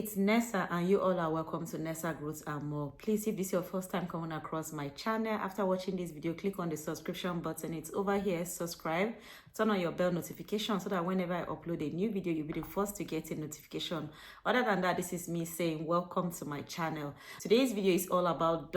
It's Nessa and you all are welcome to Nessa Growth and More. Please, if this is your first time coming across my channel, after watching this video, click on the subscription button. It's over here. Subscribe, turn on your bell notification so that whenever I upload a new video, you'll be the first to get a notification. Other than that, this is me saying welcome to my channel. Today's video is all about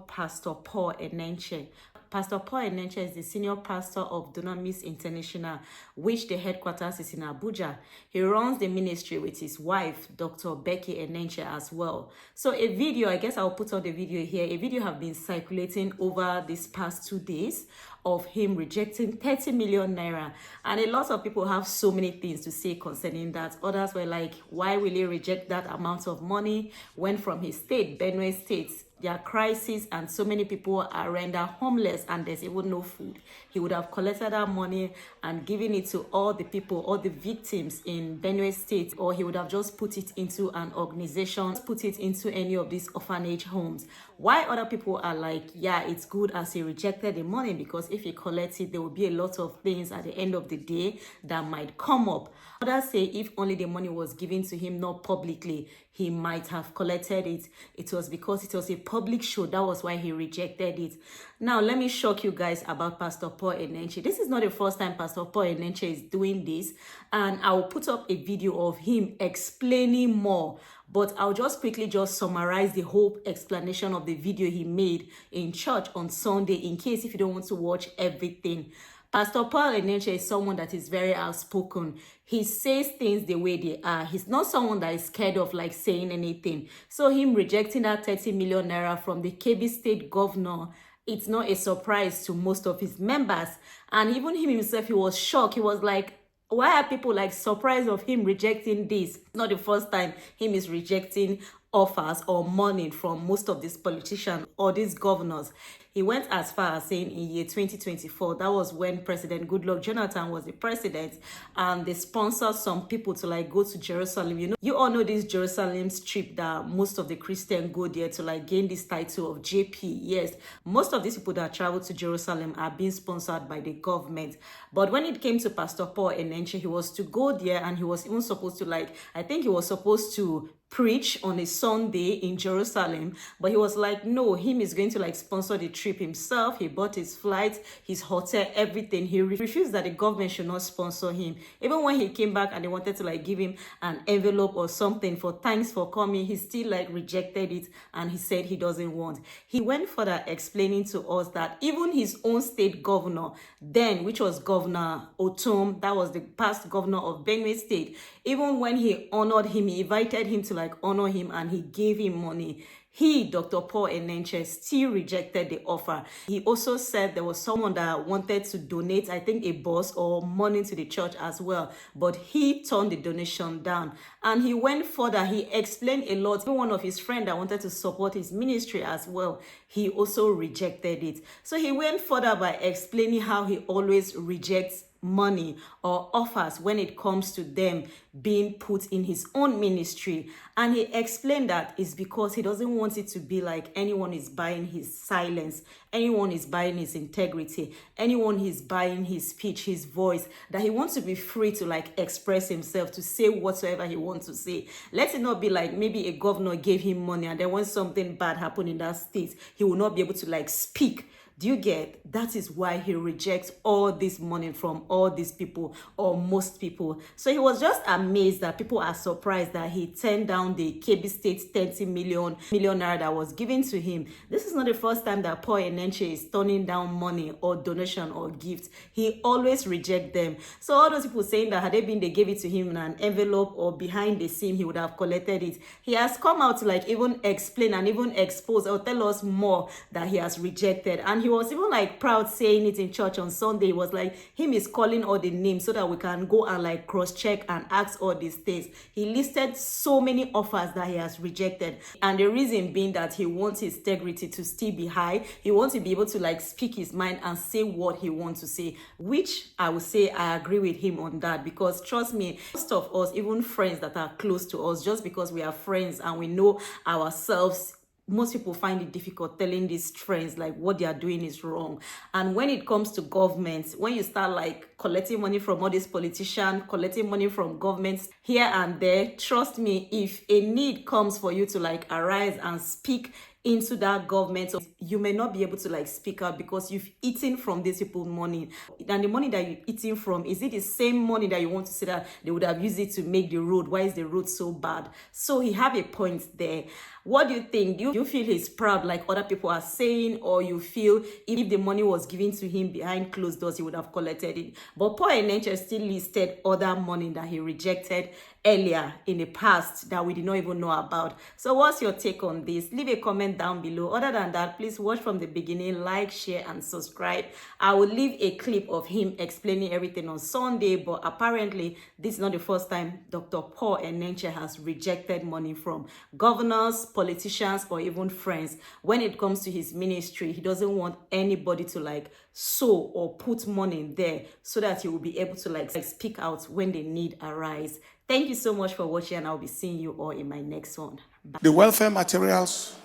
Pastor Paul Enenche. Pastor Paul Enenche is the senior pastor of Dunamis International, which the headquarters is in Abuja. He runs the ministry with his wife, Dr. Becky Enenche, as well. So a video, I guess I'll put out the video here. A video have been circulating over these past 2 days of him rejecting 30 million naira. And a lot of people have so many things to say concerning that. Others were like, why will he reject that amount of money when from his state, Benue State, there are crises and so many people are rendered homeless and there's even no food. He would have collected that money and given it to all the people, all the victims in Benue State, or he would have just put it into an organization, put it into any of these orphanage homes. Why other people are like, yeah, it's good as he rejected the money, because if he collects it, there will be a lot of things at the end of the day that might come up. Others say if only the money was given to him, not publicly, he might have collected it. It was because it was a public show. That was why he rejected it. Now, let me shock you guys about Pastor Paul Enenche. This is not the first time Pastor Paul Enenche is doing this. And I will put up a video of him explaining more. But I'll just quickly just summarize the whole explanation of the video he made in church on Sunday, in case if you don't want to watch everything. Pastor Paul Enenche is someone that is very outspoken. He says things the way they are. He's not someone that is scared of like saying anything. So him rejecting that 30 million naira from the Kebbi state governor, it's not a surprise to most of his members. And even him himself, he was shocked. He was like, why are people like surprised of him rejecting this? It's not the first time him is rejecting offers or money from most of these politicians or these governors. He went as far as saying in year 2024, that was when President Goodluck Jonathan was the president, and they sponsored some people to like go to Jerusalem. You all know this Jerusalem trip that most of the Christians go there to like gain this title of JP. Yes, most of these people that travel to Jerusalem are being sponsored by the government. But when it came to Pastor Paul Enenche, he was to go there, and he was even supposed to like, I think he was supposed to preach on a Sunday in Jerusalem, but he was like, no, him is going to like sponsor the trip himself. He bought his flight, his hotel, everything. He refused that the government should not sponsor him. Even when he came back and they wanted to like give him an envelope or something for thanks for coming, he still like rejected it, and he said he doesn't want. He went further explaining to us that even his own state governor then, which was Governor Otom, that was the past governor of Benue State, even when he honored him, he invited him to like honor him and he gave him money, he, Dr. Paul Enenche, still rejected the offer. He also said there was someone that wanted to donate, I think a bus or money to the church as well, but he turned the donation down. And he went further. He explained a lot. Even one of his friends that wanted to support his ministry as well, he also rejected it. So he went further by explaining how he always rejects money or offers when it comes to them being put in his own ministry. And he explained that it's because he doesn't want it to be like anyone is buying his silence, anyone is buying his integrity, anyone is buying his speech, his voice, that he wants to be free to like express himself, to say whatsoever he wants to say. Let it not be like maybe a governor gave him money and then when something bad happened in that state, he will not be able to like speak. Do you get? That is why he rejects all this money from all these people, or most people. So he was just amazed that people are surprised that he turned down the Kebbi State 30 million naira that was given to him. This is not the first time that Paul Enenche is turning down money or donation or gifts. He always rejects them. So all those people saying that had they been, they gave it to him in an envelope or behind the scene, he would have collected it. He has come out to like even explain and even expose or tell us more that he has rejected. And he was even like proud saying it in church on Sunday. He was like, him is calling all the names so that we can go and like cross-check and ask all these things. He listed so many offers that he has rejected. And the reason being that he wants his integrity to still be high. He wants to be able to like speak his mind and say what he wants to say, which I would say I agree with him on that, because trust me, most of us, even friends that are close to us, just because we are friends and we know ourselves most people find it difficult telling these friends like what they are doing is wrong. And when it comes to government, when you start like collecting money from all these politicians, collecting money from governments here and there, trust me, if a need comes for you to like arise and speak into that government, so you may not be able to like speak out because you've eaten from these people's money. And the money that you're eating from, is it the same money that you want to say that they would have used it to make the road? Why is the road so bad? So he have a point there. What do you think? Do you feel he's proud like other people are saying, or you feel if the money was given to him behind closed doors, he would have collected it? But Paul Enenche still listed other money that he rejected earlier in the past that we did not even know about. So what's your take on this? Leave a comment down below. Other than that, please watch from the beginning, like, share, and subscribe. I will leave a clip of him explaining everything on Sunday, but apparently this is not the first time Dr. Paul Enenche has rejected money from governors, politicians, or even friends. When it comes to his ministry, he doesn't want anybody to like sow or put money there so that he will be able to like speak out when the need arise. Thank you so much for watching, and I'll be seeing you all in my next one. Bye. The welfare materials,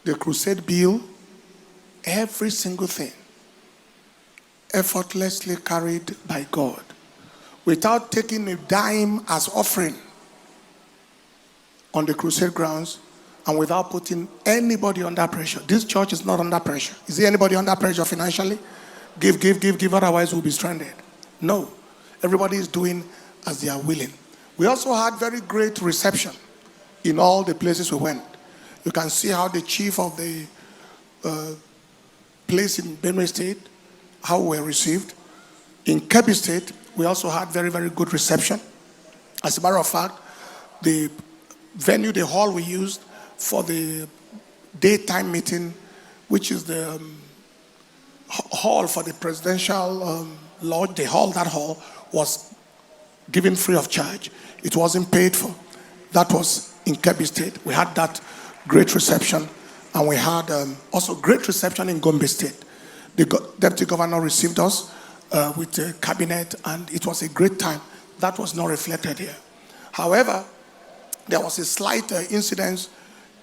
the crusade bill, every single thing effortlessly carried by God without taking a dime as offering on the crusade grounds and without putting anybody under pressure. This church is not under pressure. Is there anybody under pressure financially? Give, otherwise we'll be stranded. No. Everybody is doing as they are willing. We also had very great reception in all the places we went. You can see how the chief of the place in Benue State, how we were received. In Kebbi State, we also had very, very good reception. As a matter of fact, the venue, the hall we used for the daytime meeting, which is the hall for the presidential lodge, that hall was given free of charge. It wasn't paid for. That was in Kebbi State. We had that great reception, and we had also great reception in Gombe State. The deputy governor received us with the cabinet, and it was a great time. That was not reflected here. However, there was a slight incident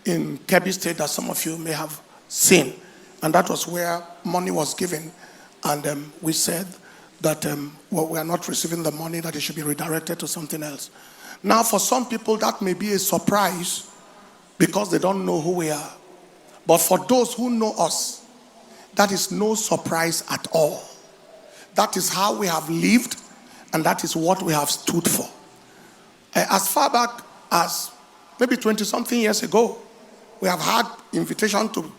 in Kebbi State that some of you may have seen, and that was where money was given, and we said that we are not receiving the money, that it should be redirected to something else. Now, for some people, that may be a surprise because they don't know who we are. But for those who know us, that is no surprise at all. That is how we have lived, and that is what we have stood for. As far back as maybe 20-something years ago, we have had invitation to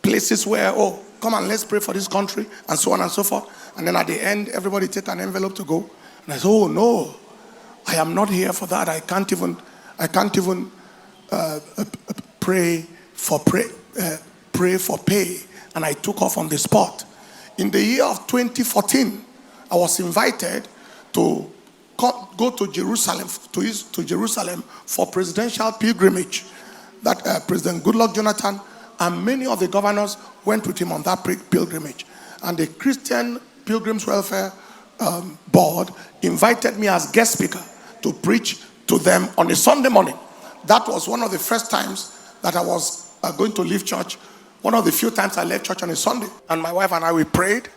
places where, oh, come and let's pray for this country, and so on and so forth. And then at the end, everybody take an envelope to go. And I said, oh no, I am not here for that. I can't even pray for pay. And I took off on the spot. In the year of 2014, I was invited to go to Jerusalem, to Jerusalem for presidential pilgrimage. That President Goodluck Jonathan and many of the governors went with him on that pilgrimage. And the Christian Pilgrims Welfare Board invited me as guest speaker to preach to them on a Sunday morning. That was one of the first times that I was going to leave church. One of the few times I left church on a Sunday. And my wife and I, we prayed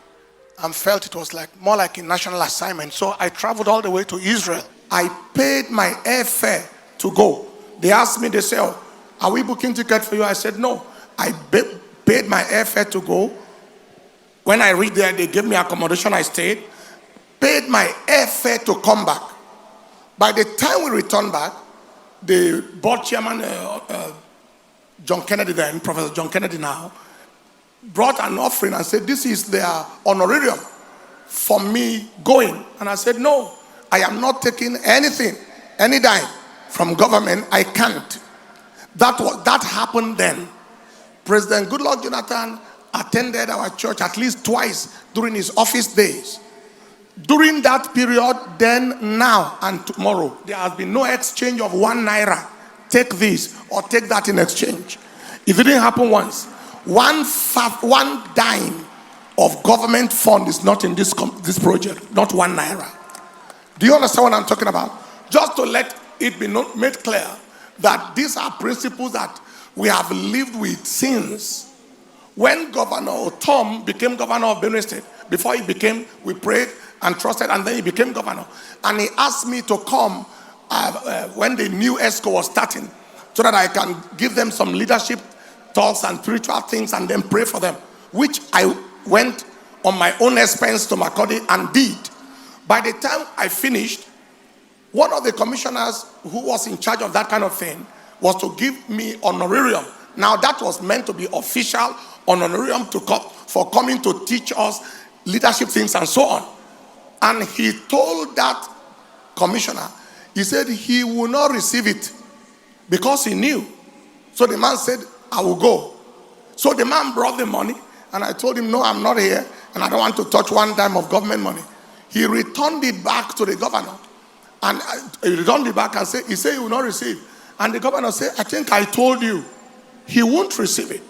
and felt it was like more like a national assignment. So I traveled all the way to Israel. I paid my airfare to go. They asked me, they said, oh, are we booking ticket for you? I said, no. I paid my airfare to go. When I reached there, they gave me accommodation. I stayed. Paid my airfare to come back. By the time we returned back, the board chairman, John Kennedy then, Professor John Kennedy now, brought an offering and said, this is their honorarium for me going. And I said, no, I am not taking anything, any dime from government. I can't. That happened then. President Goodluck Jonathan attended our church at least twice during his office days. During that period, then, now, and tomorrow, there has been no exchange of 1 naira. Take this or take that in exchange. It didn't happen once. One dime of government fund is not in this project, not 1 naira. Do you understand what I'm talking about? Just to let it be made clear that these are principles that we have lived with since. When Governor Tom became governor of Benue State, before he became, we prayed and trusted, and then he became governor. And he asked me to come when the new ESCO was starting, so that I can give them some leadership talks and spiritual things and then pray for them, which I went on my own expense to Makodi and did. By the time I finished, one of the commissioners who was in charge of that kind of thing was to give me honorarium. Now that was meant to be official honorarium for coming to teach us leadership things and so on. And he told that commissioner, he said he will not receive it because he knew. So the man said, I will go. So the man brought the money, and I told him, no, I'm not here, and I don't want to touch one dime of government money. He returned it back to the governor. And he returned it back and he said he will not receive. And the governor said, I think I told you he won't receive it.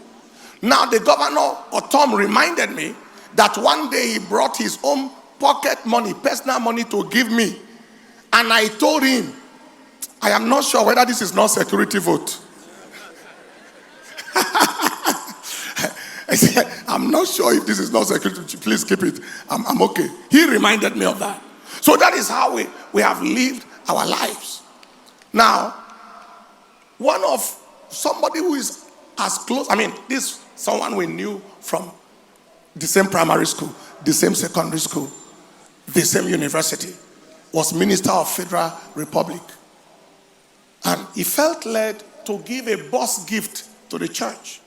Now the governor, Tom, reminded me that one day he brought his own pocket money, personal money, to give me. And I told him, I am not sure whether this is not security vote. I said, I'm not sure if this is not security. Please keep it. I'm okay. He reminded me of that. So that is how we have lived our lives. Now, somebody who is as close, this someone we knew from the same primary school, the same secondary school, the same university, was Minister of Federal Republic. And he felt led to give a bus gift to the church.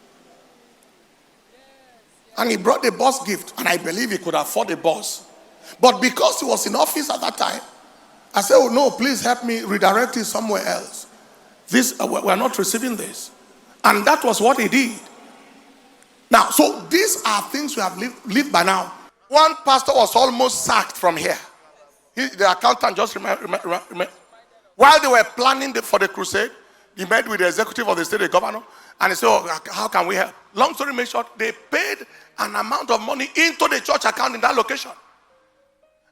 And he brought the bus gift, and I believe he could afford a bus. But because he was in office at that time, I said, oh no, please help me redirect it somewhere else. We're not receiving this. And that was what he did. Now, so these are things we have lived by now. One pastor was almost sacked from here. The accountant just remember. While they were planning for the crusade, he met with the executive of the state, the governor, and he said, oh, how can we help? Long story made short, they paid an amount of money into the church account in that location.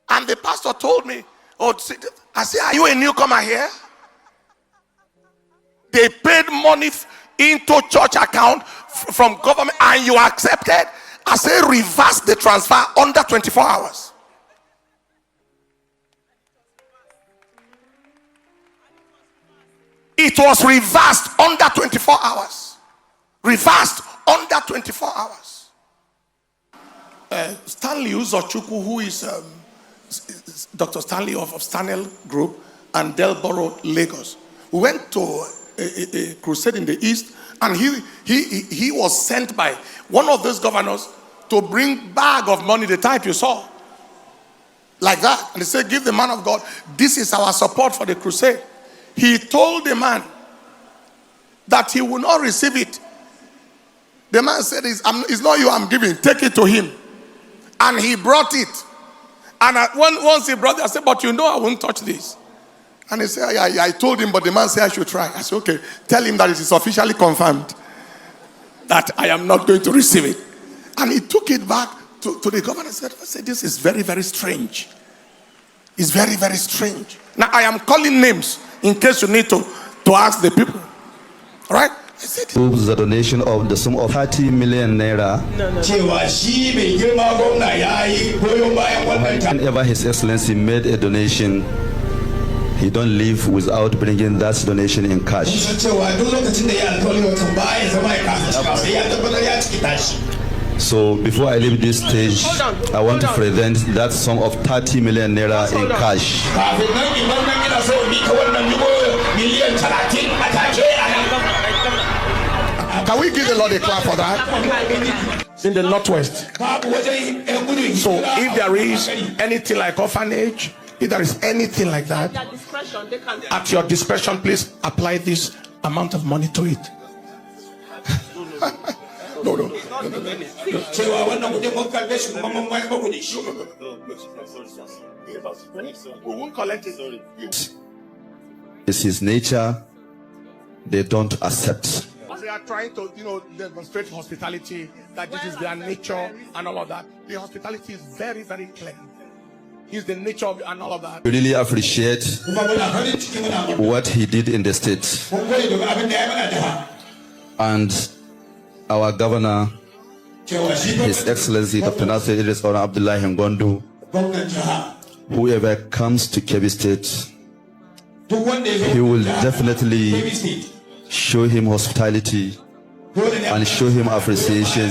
And the pastor told me, I said, are you a newcomer here? They paid money into church account from government and you accepted? I said, reverse the transfer under 24 hours. It was reversed under 24 hours. Reversed under 24 hours. Stanley Uzochukwu, who is Dr. Stanley of Stanel Group and Delboro, Lagos. We went to a crusade in the east, and he was sent by one of those governors to bring bag of money, the type you saw. Like that. And he said, give the man of God, this is our support for the crusade. He told the man that he will not receive it. The man said, it's not you I'm giving, take it to him. And he brought it. And once he brought it, I said, but you know I won't touch this. And he said, I told him, but the man said I should try. I said, okay, tell him that it is officially confirmed that I am not going to receive it. And he took it back to the governor and said, this is very, very strange. It's very, very strange. Now I am calling names in case you need to ask the people. All right? I said, the donation of the sum of 30 million naira. Whenever His Excellency made a donation, he don't leave without bringing that donation in cash. So before I leave this stage, I want to present that sum of 30 million naira in cash. Can we give the Lord a clap for that? In the Northwest. So if there is anything like orphanage, if there is anything like that, at your discretion, please apply this amount of money to it. No. We won't collect it. It's his nature. They don't accept. They are trying to, demonstrate hospitality, that this is their nature and all of that. The hospitality is very, very clear. It's the nature of and all of that. We really appreciate what he did in the States. and our governor, His Excellency Dr. Nasir Idris Oran Abdullahi Ngondo, whoever comes to Kebbi State, he will definitely show him hospitality and show him appreciation